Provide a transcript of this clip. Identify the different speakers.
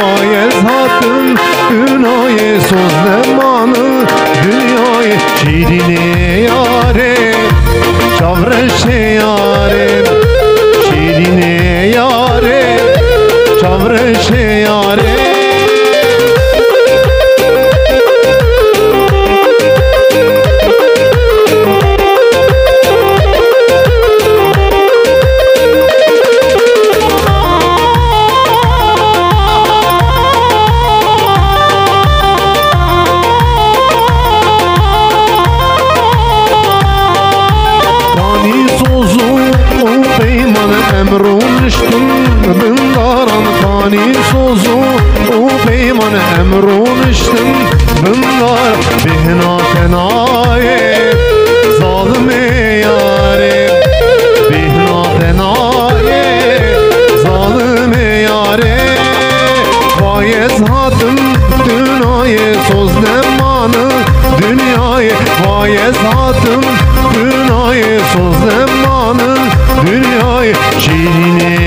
Speaker 1: vay zatın dünyayı söz zamanı dünyayı şirine yare çavreşe yare şirine yare çavreşe yare emrunuştum bundaran kani sozu o peyman emrunuştum bunlar bihna tenaye zalime yare bihna tenaye zalime yare vay zatım dünyayı söz zamanı dünyayı vay zatım dünyayı söz zamanı dünyayı şirine